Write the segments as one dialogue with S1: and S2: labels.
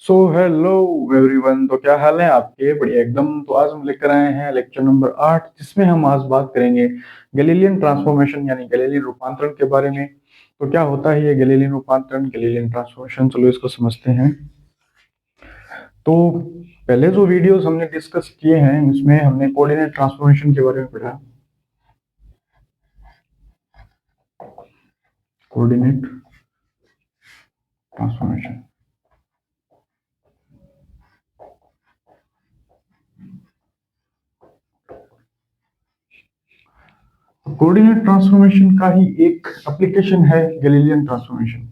S1: So hello everyone. तो क्या हाल है आपके? बढ़िया एकदम। तो आज हम लेकर आए हैं लेक्चर नंबर 8, जिसमें हम आज बात करेंगे गैलीलियन ट्रांसफॉर्मेशन यानी गैलीलियन रूपांतरण के बारे में। तो क्या होता है ये गैलीलियन रूपांतरण, गैलीलियन ट्रांसफॉर्मेशन? चलो इसको समझते हैं। तो पहले जो वीडियोस हमने डिस्कस किए हैं उसमें हमने कोऑर्डिनेट ट्रांसफॉर्मेशन के बारे में पढ़ा। Coordinate transformation. कोऑर्डिनेट ट्रांसफॉर्मेशन का ही एक एप्लीकेशन है गैलीलियन ट्रांसफॉर्मेशन।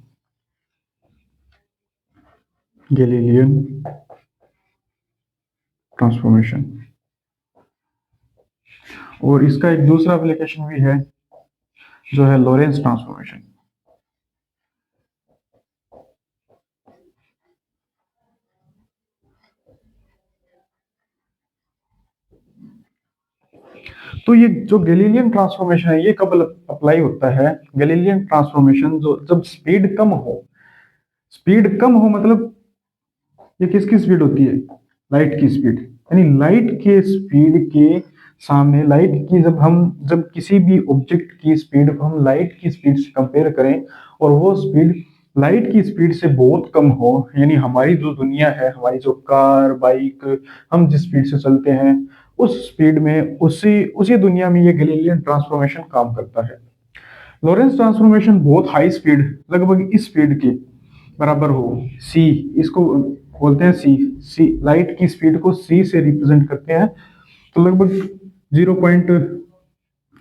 S1: Galilean transformation. और इसका एक दूसरा एप्लीकेशन भी है जो है लॉरेंस ट्रांसफॉर्मेशन। तो ये जो गैलीलियन ट्रांसफॉर्मेशन है ये कब अप्लाई होता है? गैलीलियन ट्रांसफॉर्मेशन जो जब स्पीड कम हो मतलब ये किसकी स्पीड होती है? लाइट की स्पीड। यानी लाइट के स्पीड के सामने लाइट की जब किसी भी ऑब्जेक्ट की स्पीड को हम लाइट की स्पीड से कंपेयर करें और वो स्पीड लाइट की स्पीड से बहुत कम हो, यानी हमारी जो दुनिया है, हमारी जो कार बाइक, हम जिस स्पीड से चलते हैं उस स्पीड में उसी उसी दुनिया में ये गैलीलियन ट्रांसफॉर्मेशन काम करता है। लॉरेंस ट्रांसफॉर्मेशन बहुत हाई स्पीड, लगभग इस स्पीड के बराबर हो, सी, इसको बोलते हैं सी। सी लाइट की स्पीड को सी से रिप्रेजेंट करते हैं। तो लगभग 0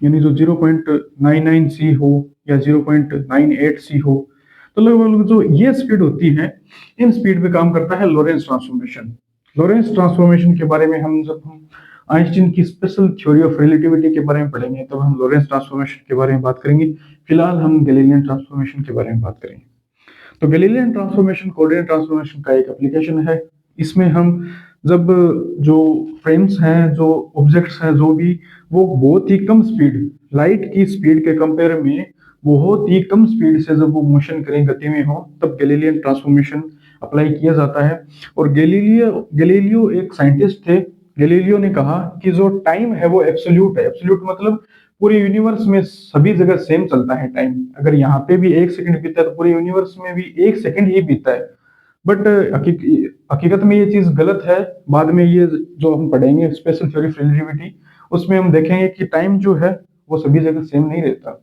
S1: यानी जो 0.99 सी हो या 0.98 सी हो, तो लगभग जो ये स्पीड होती है इन स्पीड पे काम करता है लॉरेंस ट्रांसफॉर्मेशन। लॉरेंस ट्रांसफॉर्मेशन के बारे में हम आइंस्टीन की स्पेशल थ्योरी ऑफ रिलेटिविटी के बारे में पढ़ेंगे, तब हम लॉरेंस ट्रांसफॉर्मेशन के बारे में बात करेंगे। फिलहाल हम गैलीलियन ट्रांसफॉर्मेशन के बारे में बात करेंगे। तो गैलीलियन ट्रांसफॉर्मेशन कोऑर्डिनेट ट्रांसफॉर्मेशन का एक एप्लीकेशन है। इसमें हम जब जो फ्रेम्स हैं, जो ऑब्जेक्ट्स हैं, जो भी वो बहुत ही कम स्पीड, लाइट की स्पीड के कंपेयर में बहुत ही कम स्पीड से जब वो मोशन करें, गति में हो, तब गैलीलियन ट्रांसफॉर्मेशन अप्लाई किया जाता है। और गैलीलियो गैलीलियो एक साइंटिस्ट थे। गैलीलियो ने कहा कि जो टाइम है वो एब्सोल्यूट है। एब्सोल्यूट मतलब पूरे यूनिवर्स में सभी जगह सेम चलता है टाइम। अगर यहाँ पे भी 1 सेकंड बीता है तो पूरे यूनिवर्स में भी 1 सेकंड ही बीता है। बट हकीकत में ये चीज गलत है। बाद में ये जो हम पढ़ेंगे स्पेशल थ्योरी ऑफ रिलेटिविटी, उसमें हम देखेंगे कि टाइम जो है वो सभी जगह सेम नहीं रहता।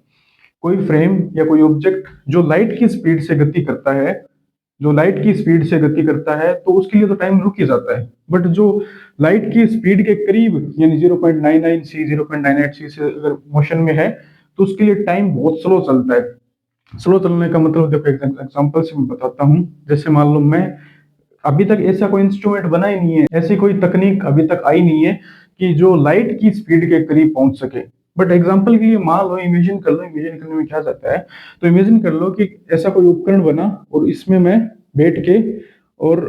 S1: कोई फ्रेम या कोई ऑब्जेक्ट जो लाइट की स्पीड से गति करता है, जो लाइट की स्पीड से गति करता है, तो उसके लिए तो टाइम रुक ही जाता है। बट जो लाइट की स्पीड के करीब यानी 0.99 सी, 0.98 सी से अगर मोशन में है, तो उसके लिए टाइम बहुत स्लो चलता है। स्लो चलने का मतलब देखो, एग्जांपल से मैं बताता हूँ। जैसे मान लो मैं, अभी तक ऐसा कोई इंस्ट्रूमेंट बना ही नहीं है, ऐसी कोई तकनीक अभी तक आई नहीं है कि जो लाइट की स्पीड के करीब पहुंच सके। बट एग्जाम्पल के लिए मान लो, इमेजिन कर लो, इमेजिन करने में क्या जाता है, तो इमेजिन कर लो कि ऐसा कोई उपकरण बना और इसमें मैं बैठ के और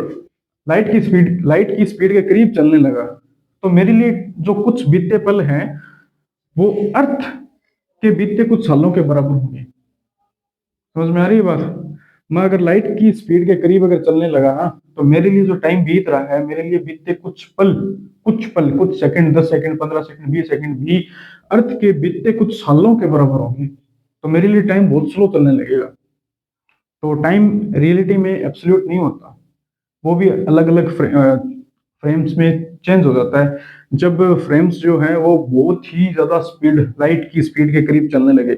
S1: लाइट की स्पीड के करीब चलने लगा, तो मेरे लिए जो कुछ बीते पल हैं वो अर्थ के बीते कुछ सालों के बराबर होंगे। समझ में आ रही है बात? मैं अगर लाइट की स्पीड के करीब अगर चलने लगा ना, तो मेरे लिए जो टाइम बीत रहा है, मेरे लिए बीतते कुछ पल, कुछ सेकंड, 10 सेकंड, 15 सेकंड, 20 सेकंड भी अर्थ के बीतते कुछ सालों के बराबर होंगे। तो मेरे लिए टाइम बहुत स्लो चलने लगेगा। तो टाइम रियलिटी में एब्सोल्यूट नहीं होता, वो भी अलग अलग फ्रेम्स में चेंज हो जाता है। जब फ्रेम्स जो है वो बहुत ही ज्यादा स्पीड, लाइट की स्पीड के करीब चलने लगे,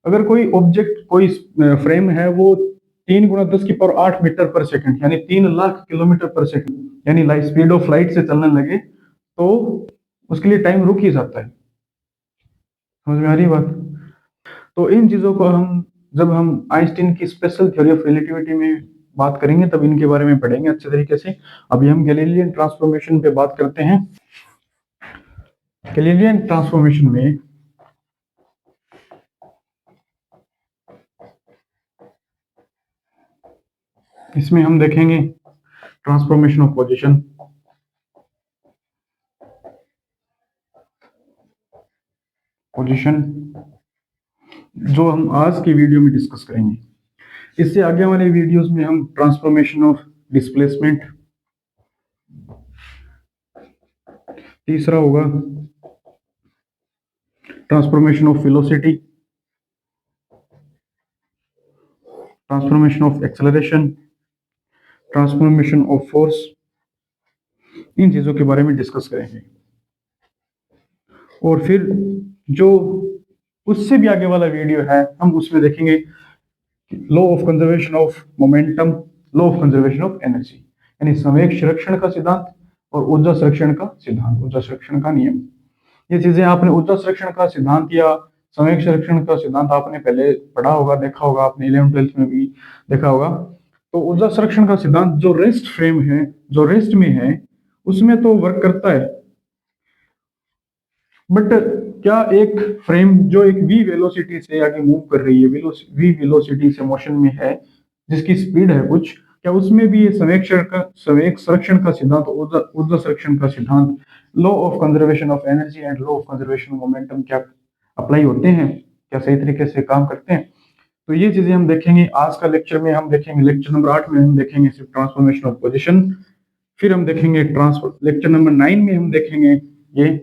S1: अगर कोई ऑब्जेक्ट, कोई फ्रेम है वो 3 × 10⁸ मीटर पर सेकंड यानी 3 लाख किलोमीटर पर सेकंड यानी लाइट स्पीड ऑफ लाइट से चलने लगे, तो उसके लिए टाइम रुक ही जाता है। समझ में आ रही है बात? तो इन चीजों को हम, जब हम आइंस्टीन की स्पेशल थ्योरी ऑफ रिलेटिविटी में बात करेंगे तब इनके बारे में पढ़ेंगे अच्छे तरीके से। अभी हम गैलीलियन ट्रांसफॉर्मेशन पे बात करते हैं। गैलीलियन ट्रांसफॉर्मेशन में इसमें हम देखेंगे ट्रांसफॉर्मेशन ऑफ पोजीशन, पोजीशन जो हम आज की वीडियो में डिस्कस करेंगे। इससे आगे वाले वीडियोस में हम ट्रांसफॉर्मेशन ऑफ डिस्प्लेसमेंट, तीसरा होगा transformation of velocity, transformation of acceleration, transformation of force. इन चीजों के बारे में डिस्कस करेंगे। और फिर जो उससे भी आगे वाला वीडियो है हम उसमें देखेंगे law of conservation of momentum, law of conservation of energy, यानी संवेग संरक्षण का सिद्धांत और ऊर्जा संरक्षण का सिद्धांत, ऊर्जा संरक्षण का नियम। ये चीजें आपने ऊर्जा संरक्षण का सिद्धांत या संवेग संरक्षण का सिद्धांत आपने पहले पढ़ा होगा, देखा होगा, आपने 11th-12th में भी देखा होगा। तो ऊर्जा संरक्षण का सिद्धांत जो रेस्ट फ्रेम है, जो रेस्ट में है, उसमें तो वर्क करता है, बट क्या एक फ्रेम जो एक v वेलोसिटी से आगे मूव कर रही है, v वेलोसिटी से मोशन में है, जिसकी स्पीड है कुछ, क्या उसमें भी ये संवेग संरक्षण का सिद्धांत, ऊर्जा संरक्षण का सिद्धांत, law of conservation of energy and law of conservation of momentum क्या अप्लाई होते हैं, क्या सही तरीके से काम करते हैं? तो ये चीजें हम देखेंगे आज का लेक्चर में। हम देखेंगे लेक्चर नंबर 8 में हम देखेंगे सिर्फ ट्रांसफॉर्मेशन ऑफ पोजिशन, फिर हम देखेंगे लेक्चर नंबर 9 में हम देखेंगे ये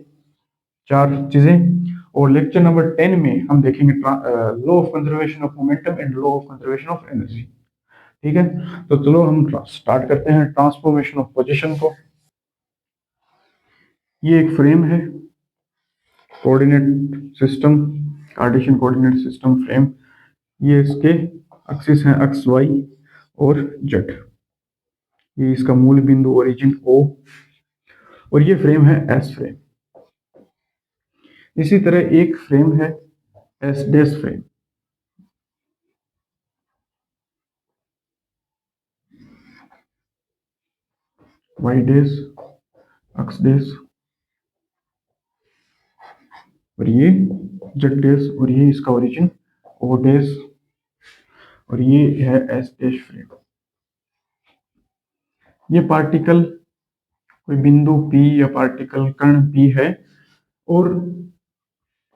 S1: 4 चीजें, और लेक्चर नंबर 10 में हम देखेंगे law of conservation of momentum and law of conservation of energy. ठीक है, तो चलो हम स्टार्ट करते हैं ट्रांसफॉर्मेशन ऑफ पोजीशन को। ये एक फ्रेम है, coordinate system, Cartesian coordinate system frame. ये इसके एक्सिस हैं एक्स वाई और जेड। ये इसका मूल बिंदु ओरिजिन ओ, और ये फ्रेम है एस फ्रेम। इसी तरह एक फ्रेम है S dash frame. Y dash, X dash, और ये जेड डैश, और ये इसका ओरिजिन ओ डैश, और ये है एस डैश फ्रेम। ये पार्टिकल कोई बिंदु P या पार्टिकल कण P है, और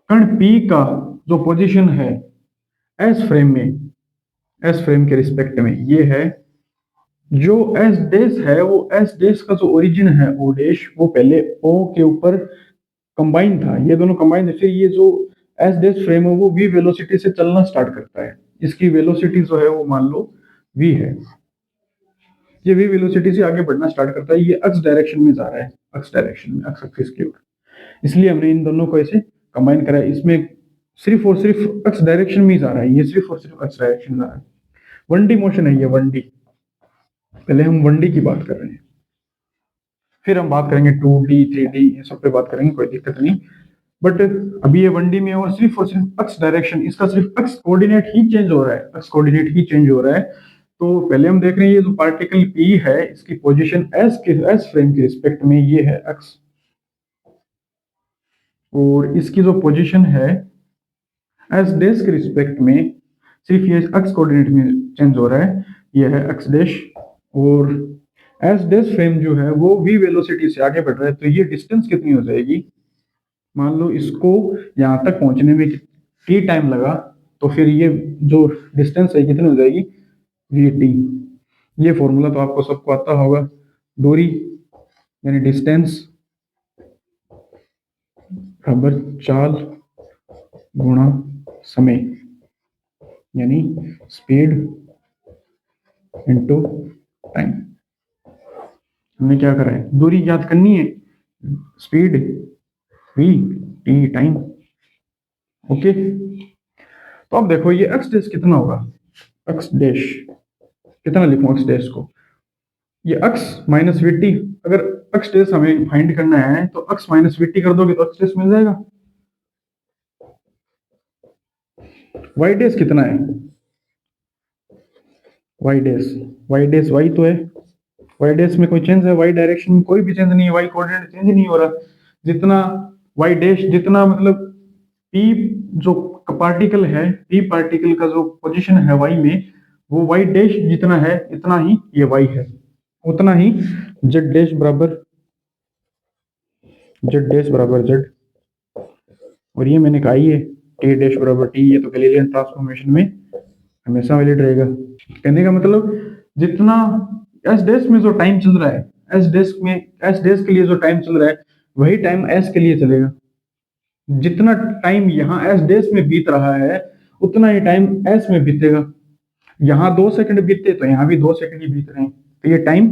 S1: कण P का जो पोजीशन है एस फ्रेम में, एस फ्रेम के रिस्पेक्ट में, ये है जो एस डैश है, वो एस डैश का जो ओरिजिन है ओ डैश, वो पहले ओ के ऊपर कंबाइन था, ये दोनों कंबाइन थे। फिर ये जो एस डैश फ्रेम है वो v वेलोसिटी से चलना स्टार्ट करता है। इसकी वेलोसिटी जो है वो मान लो v है। ये v वेलोसिटी से आगे बढ़ना स्टार्ट करता है, ये एक्स डायरेक्शन में जा रहा है, एक्स डायरेक्शन में, एक्स एक्सिस की ओर। इसलिए हमने इन दोनों को ऐसे कंबाइन करा है। इसमें सिर्फ और सिर्फ एक्स डायरेक्शन में ही जा रहा है, ये सिर्फ और सिर्फ एक्स डायरेक्शन में जा रहा है। 1D मोशन है ये, 1D। पहले हम 1D की बात कर रहे हैं, फिर हम बात करेंगे 2D 3D, ये सब पे बात करेंगे, कोई दिक्कत नहीं। बट अभी ये 1D में और सिर्फ एक्स डायरेक्शन, इसका सिर्फ एक्स कोऑर्डिनेट ही चेंज हो रहा है, एक्स कोऑर्डिनेट ही चेंज हो रहा है। तो पहले हम देख रहे हैं ये जो पार्टिकल P है, इसकी पोजीशन एस फ्रेम के रिस्पेक्ट में ये है एक्स, और इसकी जो पोजीशन है एस डैश के रिस्पेक्ट में सिर्फ ये एक्स कोऑर्डिनेट में चेंज हो रहा है, ये है एक्स डैश। और एस डैश फ्रेम जो है वो v वेलोसिटी से आगे बढ़ रहा है, तो ये डिस्टेंस कितनी हो जाएगी? मान लो इसको यहां तक पहुंचने में t टाइम लगा, तो फिर ये जो डिस्टेंस है कितनी हो जाएगी? vt। ये फॉर्मूला तो आपको सबको आता होगा, दूरी यानी डिस्टेंस बराबर चाल गुणा समय, यानी स्पीड इनटू टाइम। हमने क्या करा है? दूरी याद करनी है, speed v t time. Okay, तो अब देखो ये x डैश कितना होगा? x डैश कितना लिखूं x डैश को? ये x माइनस वी टी। अगर x डैश हमें फाइंड करना है तो x माइनस वी टी कर दोगे तो x डैश मिल जाएगा। y डैश कितना है? y डैश y तो है, y डैश में कोई चेंज है? y डायरेक्शन में कोई भी चेंज नहीं है, y कोऑर्डिनेट चेंज नहीं हो रहा। जितना y डैश, जितना मतलब p जो पार्टिकल है, p पार्टिकल का जो पोजीशन है y में, वो y डैश जितना है इतना ही ये y है, उतना ही z डैश बराबर z। और ये मैंने कहा ये t डैश बराबर t, ये तो गैलीलियन ट्रांसफॉर्मेशन में हमेशा वैलिड रहेगा। कहने का मतलब जितना एस डैश में जो टाइम चल रहा है, एस डैश के लिए जो टाइम चल रहा है वही टाइम एस के लिए चलेगा। जितना टाइम यहाँ एस डैश में बीत रहा है उतना ही टाइम एस में बीतेगा। यहाँ 2 सेकंड बीते तो यहाँ भी 2 सेकंड ही बीत रहे हैं, तो ये टाइम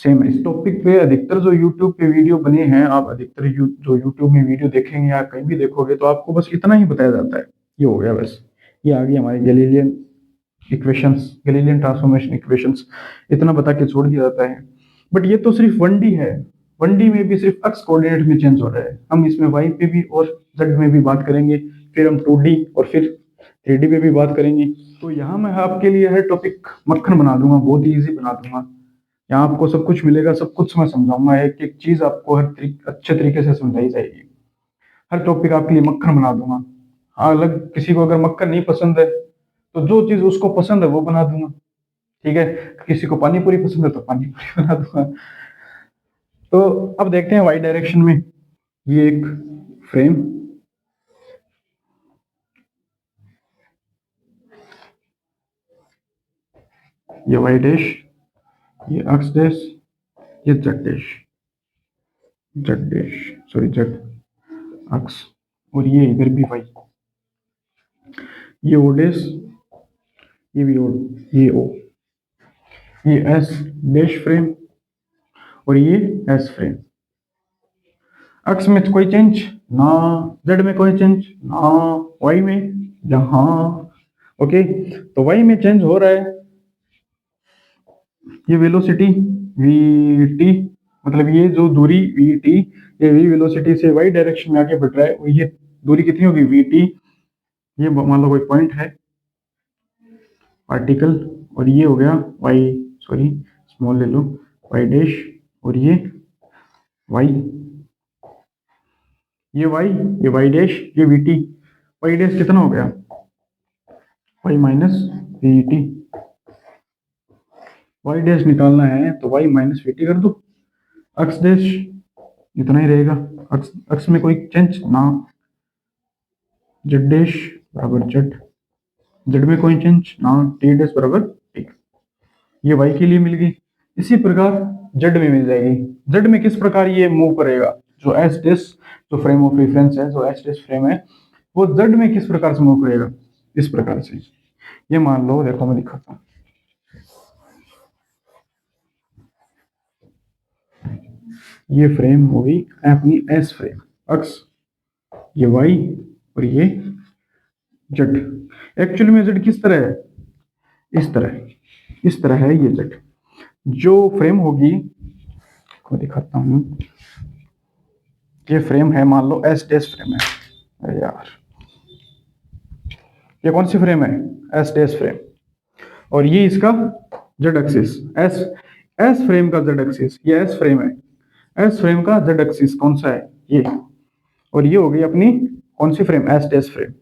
S1: सेम है। इस टॉपिक पे अधिकतर जो यूट्यूब पे वीडियो बने हैं, आप अधिकतर जो यूट्यूब में वीडियो देखेंगे या कहीं भी देखोगे तो आपको बस इतना ही बताया जाता है। ये हो गया बस, ये आ गई हमारी Galilean equations, Galilean transformation equations, इतना बता के छोड़ दिया जाता है। बट ये तो सिर्फ 1D है, 1D में भी सिर्फ एक्स कोऑर्डिनेट में चेंज हो रहा है। हम इसमें वाई पे भी और जेड में भी बात करेंगे, फिर हम 2D और फिर 3D पे भी बात करेंगे। तो यहाँ मैं आपके लिए हर टॉपिक मक्खन बना दूंगा, बहुत ही ईजी बना दूंगा। यहाँ आपको सब कुछ मिलेगा, सब कुछ मैं समझाऊंगा, एक एक चीज आपको अच्छे तरीके से समझाई जाएगी। हर टॉपिक आपके लिए मक्खन बना दूंगा। हाँ, अलग किसी को अगर मक्खन नहीं पसंद है तो जो चीज उसको पसंद है वो बना दूंगा, ठीक है। किसी को पानी पूरी पसंद है तो पानी पूरी बना दूंगा। तो अब देखते हैं वाई डायरेक्शन में। ये एक फ्रेम, ये वाई डैश, ये एक्स डैश, ये Z dash, Z dash sorry Z x, और ये इधर भी वाई, ये ओ डैश, ये भी ओ, ये ओ, ये एस डैश फ्रेम और ये एस फ्रेम। एक्स में कोई चेंज ना, जेड में कोई चेंज ना, वाई में यहाँ, ओके। तो वाई में चेंज हो रहा है, ये वेलोसिटी वी टी, मतलब ये जो दूरी वी टी, ये वी वेलोसिटी से वाई डायरेक्शन में आगे बढ़ रहा है, और ये दूरी कितनी होगी वी टी, ये मान लो कोई पॉइंट है पार्टिकल, और ये हो गया वाई, सॉरी स्मॉल ले लो, वाई डैश, और ये वाई, ये वाई, ये वाई डैश, ये वी टी। वाई डैश कितना हो गया, Y minus V T. Y dash निकालना है तो वाई माइनस वी टी कर दो, एक्स डैश इतना ही रहेगा, एक्स में कोई चेंज ना, जेड डैश बराबर जेड, जेड में कोई चेंज ना, टी डैश बराबर टी। ये वाई के लिए मिल गई। इसी प्रकार जेड में मिल जाएगी। जेड में किस प्रकार ये मूव करेगा, जो एस डैश, जो फ्रेम ऑफ रेफरेंस है, जो एस डैश फ्रेम है, वो जेड में किस प्रकार से मूव करेगा, इस प्रकार से। ये मान लो, देखो मैं दिखाता हूँ, ये फ्रेम होगी अपनी एस फ्रेम, एक्स, ये वाई, और ये जेड। एक्चुअली में जेड किस तरह है, इस तरह, इस तरह है ये जेड। जो फ्रेम होगी, मैं दिखाता हूँ, ये फ्रेम है, मान लो एस डैश फ्रेम है, अरे यार ये कौन सी फ्रेम है, एस डैश फ्रेम, और ये इसका Z axis, S, S frame का जेड एक्सिस, ये एस फ्रेम है, एस फ्रेम का जेड एक्सिस कौन सा है, ये, और ये हो गई अपनी कौन सी frame, S dash frame.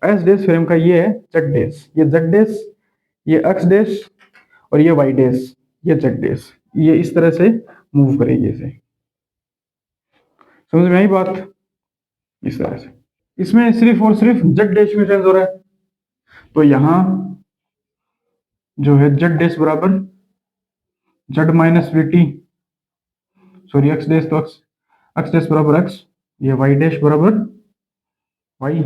S1: S dash frame का ये है जेड डैश, ये जेड डैश, ये एक्स डैश, और ये वाई डैश, ये जेड डैश, ये इस तरह से मूव करेगी इसे। समझ में आई बात, इस तरह से। इसमें सिर्फ और सिर्फ जेड डैश में चेंज हो रहा है, तो यहां जो है जेड डैश बराबर Z minus V T, sorry X dash, तो एक्स, एक्स डैश बराबर एक्स, ये वाई डैश बराबर वाई,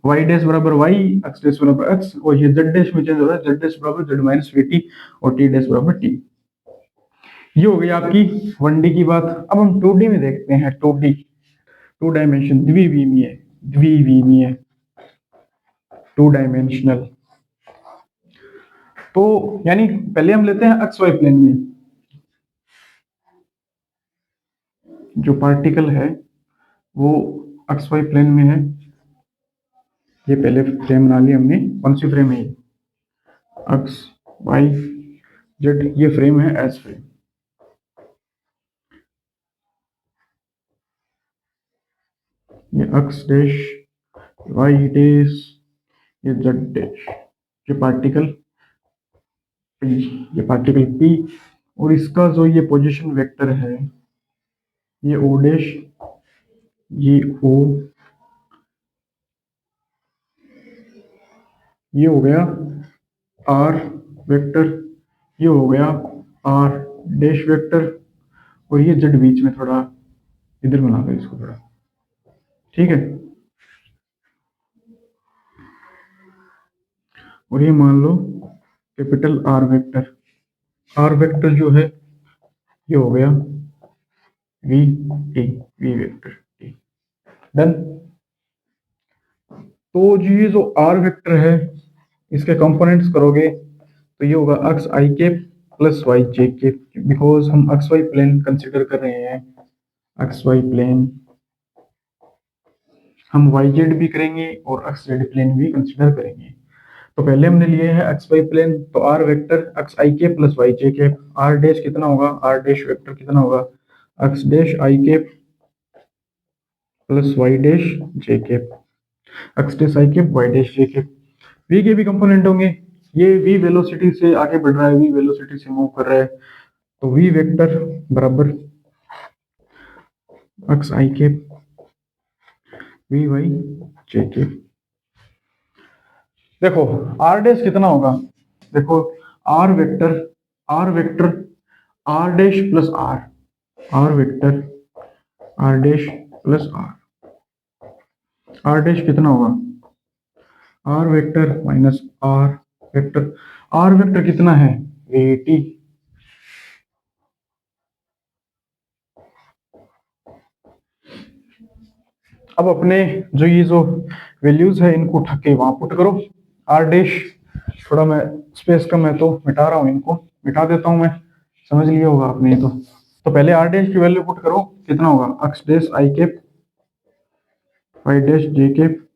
S1: वाई डैश बराबर वाई, एक्स डैश बराबर एक्स, और ये जेड डैश में चेंज हो रहा है, जेड डैश बराबर जेड माइनस वी टी, और टी डैश बराबर टी। ये हो गई आपकी 1D की बात। अब हम 2D में देखते हैं, 2D, टू डायमेंशन, द्विविमीय, द्विविमीय, टू डायमेंशनल। तो यानी पहले हम लेते हैं एक्स वाई प्लेन में, जो पार्टिकल है वो एक्स वाई प्लेन में है। ये पहले फ्रेम बना ली हमने, कौन सी फ्रेम है, एक्स वाई जेड, ये फ्रेम है एस फ्रेम। ये एक्स डैश, वाई डैश, ये जेड डैश, ये पार्टिकल पी, ये पार्टिकल पी, और इसका जो ये पोजीशन वेक्टर है, ये ओ डैश, ये ओ, ये हो गया आर वेक्टर, ये हो गया आर डैश वेक्टर, और ये जेड बीच में थोड़ा इधर बना दो इसको थोड़ा, ठीक है। और ये मान लो capital R vector, R vector जो है ये हो गया V T, V vector T, done. तो जो ये जो आर वेक्टर है इसके कंपोनेंट्स करोगे तो ये होगा X I cap plus Y J cap, because हम एक्स वाई प्लेन कंसिडर कर रहे हैं, एक्स वाई प्लेन हम वाई जेड भी करेंगे और एक्स जेड प्लेन भी कंसिडर करेंगे। तो पहले हमने लिए है एक्स वाई प्लेन, तो R vector X I cap plus Y J cap, R dash कितना होगा, आर डैश वेक्टर कितना होगा, X dash I cap plus Y dash J cap, X dash I cap Y dash J cap. V के भी component होंगे, ये we velocity से आगे बढ़ रहा है, वी वेलोसिटी से मूव कर रहा है, तो वी वेक्टर बराबर X I cap V Y J cap. देखो आर डैश कितना होगा, देखो R vector, R vector R dash plus R, R vector R dash plus R, R dash कितना होगा, R vector minus R vector, R vector कितना है we T, अब अपने जो ये जो वैल्यूज है इनको उठा के वहां पुट करो। आर डैश, थोड़ा मैं स्पेस कम है तो मिटा रहा हूं, इनको मिटा देता हूं मैं, समझ लिया होगा आपने ये तो पहले आर डैश की वैल्यू पुट करो, कितना होगा X dash I cap Y dash J cap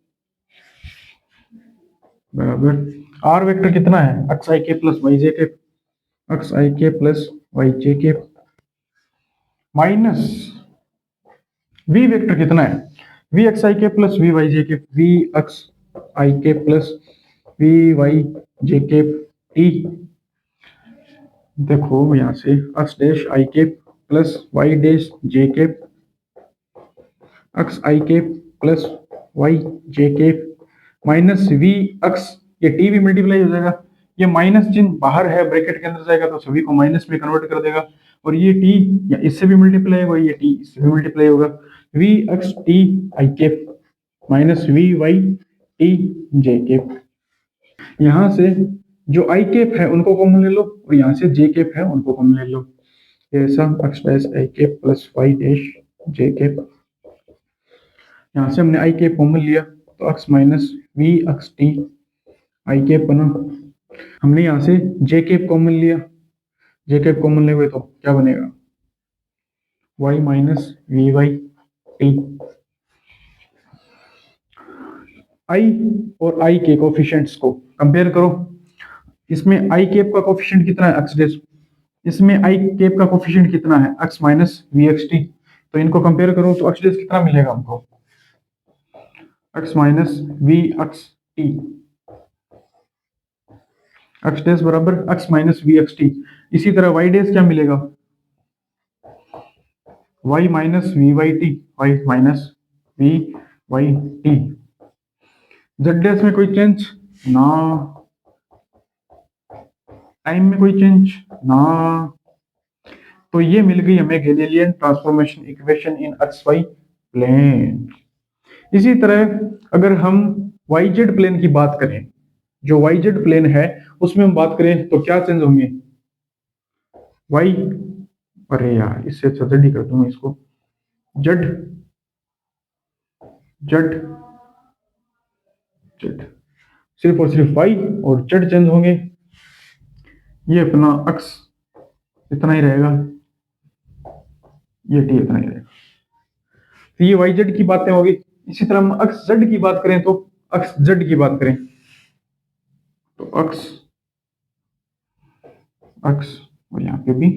S1: बराबर आर वेक्टर कितना है X I cap plus Y J cap, X I cap plus Y J cap minus V vector कितना है V X I cap plus V Y J cap, V X I cap plus V Y J cap T. देखो यहां से X dash I cap plus Y dash J cap, X I cap plus Y J cap minus V X, ये T भी multiply हो जाएगा, ये minus चिन्ह बाहर है ब्रैकेट के अंदर जाएगा तो सभी को माइनस में कन्वर्ट कर देगा, और ये टी या इससे भी मल्टीप्लाई होगा, ये टी इससे भी मल्टीप्लाई होगा, V X T I cap minus V Y T J cap. यहां से जो आई कैप है उनको कॉमन ले लो और यहाँ से जे कैप है उनको कॉमन ले लो, ऐसा X dash I cap plus Y dash J cap, यहाँ से हमने आई कैप कॉमन लिया तो X minus V X T I cap बना, हमने यहाँ से जे कैप कॉमन लिया, जे कैप कॉमन ले हुए तो क्या बनेगा Y minus V Y T. I और आई के कोफिशिएंट्स को कंपेयर करो, इसमें आई कैप का कोफिशिएंट कितना है एक्स डैश, इसमें आई कैप का कोफिशिएंट कितना है X minus V X T, तो इनको कंपेयर करो तो एक्स डैश कितना मिलेगा हमको X minus V X T, X dash बराबर X minus V X T. इसी तरह वाई डैश क्या मिलेगा Y minus V Y T, Y minus V Y T. Z dash में कोई चेंज ना, टाइम में कोई चेंज ना, तो ये मिल गई हमें Galilean transformation equation in X Y plane. इसी तरह अगर हम वाई जेड प्लेन की बात करें, जो वाई जेड प्लेन है उसमें हम बात करें तो क्या चेंज होंगे वाई, अरे यार इससे अच्छा जेड ही कर दूंगा इसको, जेड जेड जेड, सिर्फ और सिर्फ वाई और जेड चेंज होंगे, ये अपना एक्स इतना ही रहेगा, ये टी इतना ही रहेगा, तो ये वाई जेड की बातें होगी। इसी तरह हम एक्स जेड की बात करें तो एक्स जेड की बात करें तो एक्स एक्स और यहाँ पे भी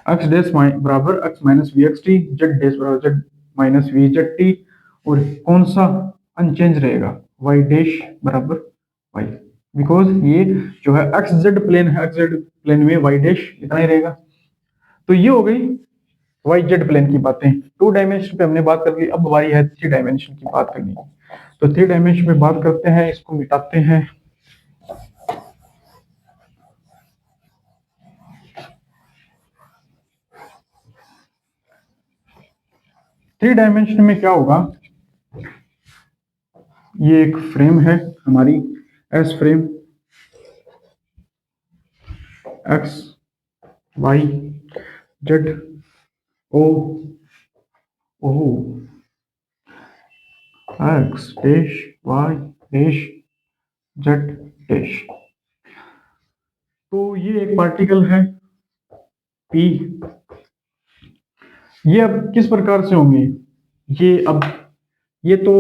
S1: एक्स डैश बराबर X minus V X T, Z dash बराबर Z minus V Z T, और कौन सा अनचेंज रहेगा वाई डैश बराबर वाई, बिकॉज ये जो है एक्स जेड प्लेन है, एक्स जेड प्लेन में वाई डैश इतना ही रहेगा। तो ये हो गई वाई जेड प्लेन की बातें, टू डायमेंशन पे हमने बात कर ली, अब बारी है थ्री डायमेंशन की बात करनी। तो थ्री डायमेंशन पे बात करते हैं, इसको मिटाते हैं, थ्री डायमेंशन में क्या होगा, ये एक फ्रेम है हमारी S frame, X Y Z O O X dash Y dash Z dash. तो ये एक पार्टिकल है पी। ये अब किस प्रकार से होंगे, ये तो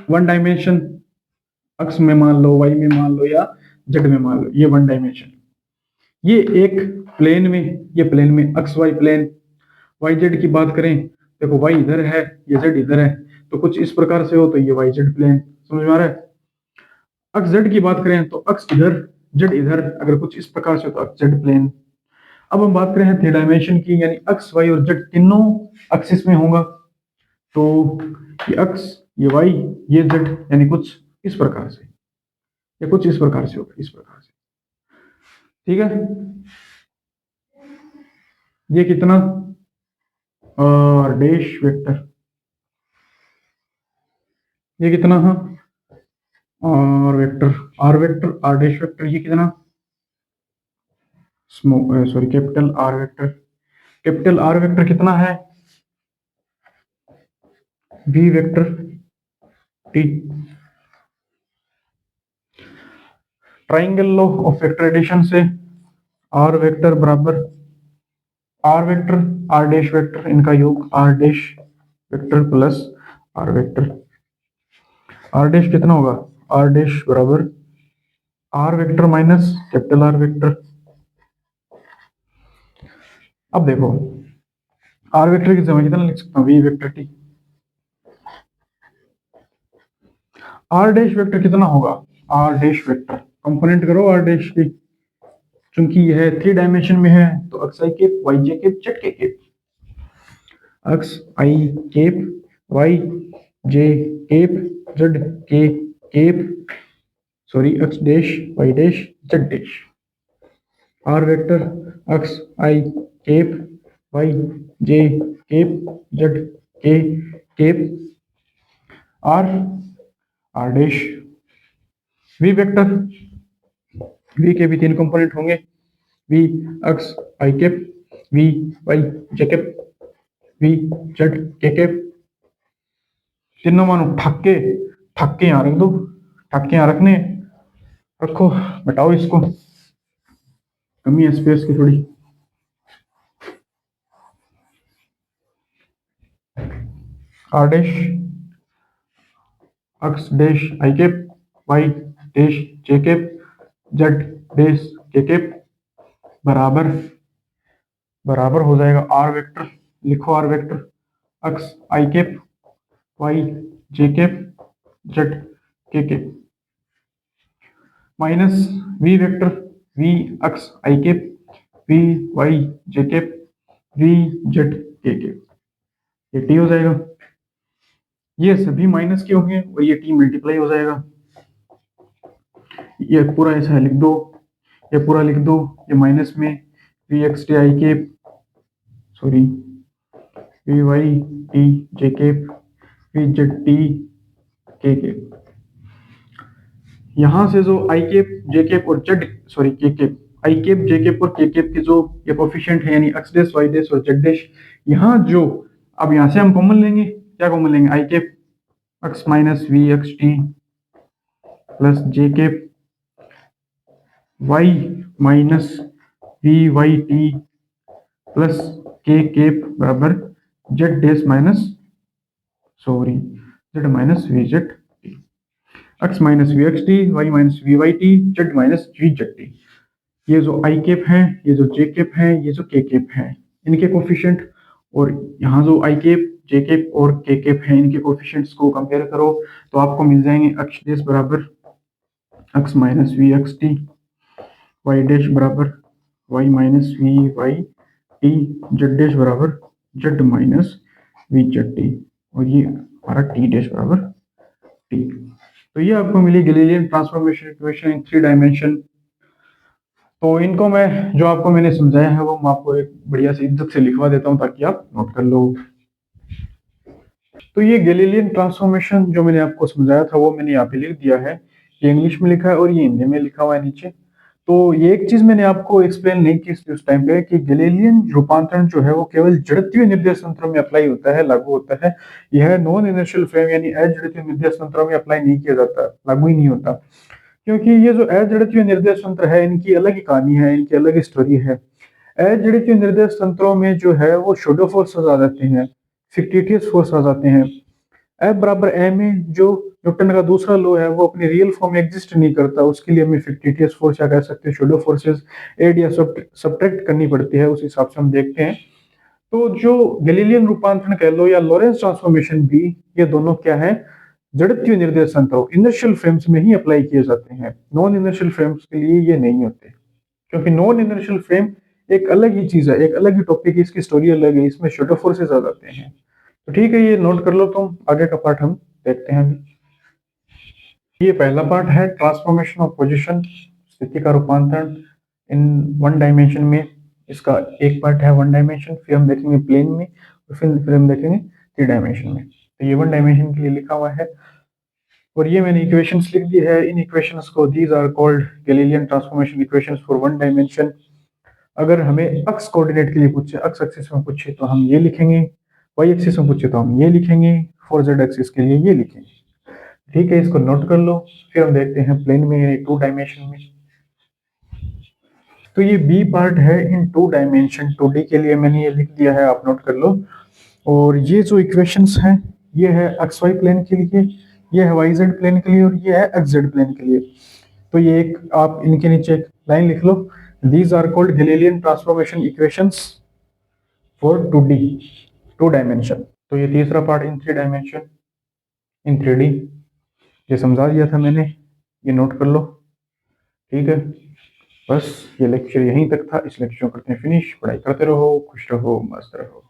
S1: वन डायमेंशन, एक्स में मान लो, वाई में मान लो, या जेड में मान लो, ये वन डायमेंशन। ये एक प्लेन में, ये प्लेन में X Y plane, Y Z की बात करें, देखो वाई इधर है, ये जेड इधर है, तो कुछ इस प्रकार से हो तो ये वाई जेड प्लेन, समझ में आ रहा है। एक्स जेड की बात करें तो एक्स इधर जेड इधर, अगर कुछ इस प्रकार से हो तो एक्स जेड प्लेन। अब हम बात करें थ्री डायमेंशन की, यानी एक्स वाई और जेड तीनों एक्सिस में होगा, तो ये एक्स ये वाई ये जेड, यानी कुछ इस प्रकार से, या कुछ इस प्रकार से होगा, इस प्रकार से, ठीक है। ये कितना और डैश वेक्टर, ये कितना है R vector R dash vector, ये कितना sorry capital R vector, capital R vector कितना है V vector T. Triangle law of vector addition से आर वेक्टर बराबर R vector R dash vector, इनका योग R dash vector plus R vector. R dash कितना होगा, आर डैश बराबर R vector minus capital R vector. अब देखो R vector की जगह कितना लिख सकता हूँ, V vector T. R dash vector कितना होगा, आर डैश वेक्टर कंपोनेंट करो आर डैश की, चूंकि यह थ्री डायमेंशन में है तो X I cap Y J cap Z K cap, X I cap Y J cap Z K cap, sorry X dash Y dash Z dash. R vector X I cap Y J cap Z K cap R R dash. V vector, V के भी तीन component होंगे, V X I cap V Y J cap V Z K cap. तीनों मानो ठक्के यहाँ रख दो, ठक्के यहाँ रखने, रखो, बताओ इसको, कमी है स्पेस की थोड़ी। R dash X dash I cap Y dash J cap Z dash K cap बराबर बराबर हो जाएगा आर वेक्टर, लिखो R vector X I cap Y J cap Z K cap minus V vector V X I cap V Y J cap V Z K cap, ये T हो जाएगा। ये सभी माइनस के होंगे और ये टी मल्टीप्लाई हो जाएगा। ये पूरा ऐसा लिख दो, ये पूरा लिख दो, ये माइनस में V X T I cap sorry V Y T J cap V Z T K cap. यहां से जो आई कैप जे कैप और Z sorry K cap, I cap J cap और के कैप के जो ये कोफिशिएंट है, यानी एक्स डैश वाई डैश और जेड डैश, यहाँ जो अब यहां से हम कॉमन लेंगे, क्या कॉमन लेंगे, I cap X minus V X T plus J cap Y minus V Y T plus K cap बराबर Z dash minus sorry Z minus V Z T, X minus V X T Y minus V Y T Z minus V Z T. ये जो I cap है, ये जो जे cap है, ये जो के कैप है, इनके कोफिशिएंट, और यहाँ जो आई कैप जे कैप और के कैप है, इनके कोफिशिएंट्स को कंपेयर करो तो आपको मिल जाएंगे एक्स डैश बराबर X minus V X T, Y dash बराबर Y minus V Y T, Z dash बराबर Z minus V Z T, और ये हमारा टी डैश बराबर टी। तो ये आपको मिली Galilean transformation equation in three dimension. तो इनको मैं जो आपको मैंने समझाया है वो मैं आपको एक बढ़िया से इज्जत से लिखवा देता हूँ ताकि आप नोट कर लो। तो ये गैलीलियन ट्रांसफॉर्मेशन जो मैंने आपको समझाया था वो मैंने यहाँ पे लिख दिया है। ये इंग्लिश में लिखा है और ये हिंदी में लिखा हुआ है नीचे। तो ये एक चीज मैंने आपको एक्सप्लेन नहीं की थी उस टाइम पे कि गैलीलियन रूपांतरण जो है वो केवल जड़त्वीय निर्देश तंत्रों में अप्लाई होता है, लागू होता है। यह नॉन इनर्शियल फ्रेम यानी अजड़त्वीय निर्देश तंत्रों में अप्लाई नहीं किया जाता, लागू ही नहीं होता। क्योंकि ये जो अजड़त्वीय निर्देश तंत्र है इनकी अलग ही कहानी है, इनकी अलग ही स्टोरी है। अजड़त्वीय निर्देश तंत्रों में जो है वो शोडो फोर्स आ जाते हैं, फिक्टिटियस फोर्स आ जाते हैं। एफ बराबर एम में जो न्यूटन का दूसरा लॉ है वो अपनी रियल फॉर्म में एग्जिस्ट नहीं करता, उसके लिए हमें फिक्टिटियस फोर्स या कह सकते हैं शोडो फोर्सेस एड या सब्ट्रैक्ट करनी पड़ती है, उस हिसाब से हम देखते हैं। तो जो गैलीलियन रूपांतरण कह लो या लॉरेंस ट्रांसफॉर्मेशन भी, ये दोनों क्या है, जड़त्वीय निर्देश तंत्रों इनर्शियल फ्रेम्स में ही अप्लाई किए जाते हैं। नॉन इनर्शियल फ्रेम्स के लिए ये नहीं होते, क्योंकि नॉन इनर्शियल फ्रेम एक अलग ही चीज है, एक अलग ही टॉपिक है, इसकी स्टोरी अलग है, इसमें शोडो फोर्सेस आ जाते हैं। तो ठीक है, ये नोट कर लो तुम, आगे का पार्ट हम देखते हैं अभी। ये पहला पार्ट है ट्रांसफॉर्मेशन ऑफ पोजीशन, स्थिति का रूपांतरण इन वन डायमेंशन में। इसका एक पार्ट है वन डायमेंशन, फिर हम देखेंगे प्लेन में, और फिर हम देखेंगे थ्री डायमेंशन में। तो ये वन डायमेंशन के लिए लिखा हुआ है, और ये मैंने इक्वेशंस लिख दी है। इन इक्वेशंस को these are called Galilean transformation equations for one dimension. अगर हमें अक्स कोऑर्डिनेट के लिए पूछे, अक्स एक्सिस में पूछे तो हम ये लिखेंगे, वाई एक्सिस में पूछे तो हम ये लिखेंगे, फॉर जेड एक्सिस के लिए ये लिखेंगे। ठीक है, इसको नोट कर लो। फिर हम देखते हैं प्लेन में यानी टू डायमेंशन में। तो ये बी पार्ट है इन टू डायमेंशन, टू डी के लिए मैंने ये लिख दिया है, आप नोट कर लो। और ये जो इक्वेशंस हैं ये है एक्स वाई प्लेन के लिए, ये है वाई जेड प्लेन के लिए, और ये है एक्स जेड प्लेन के लिए। तो ये एक आप इनके नीचे एक लाइन लिख लो, these are called Galilean transformation equations for two D, two dimension. तो ये तीसरा part in three dimension, in three D, ये समझा दिया था मैंने, ये नोट कर लो। ठीक है, बस ये लेक्चर यहीं तक था, इस लेक्चर को करते हैं फिनिश। पढ़ाई करते रहो, खुश रहो, मस्त रहो।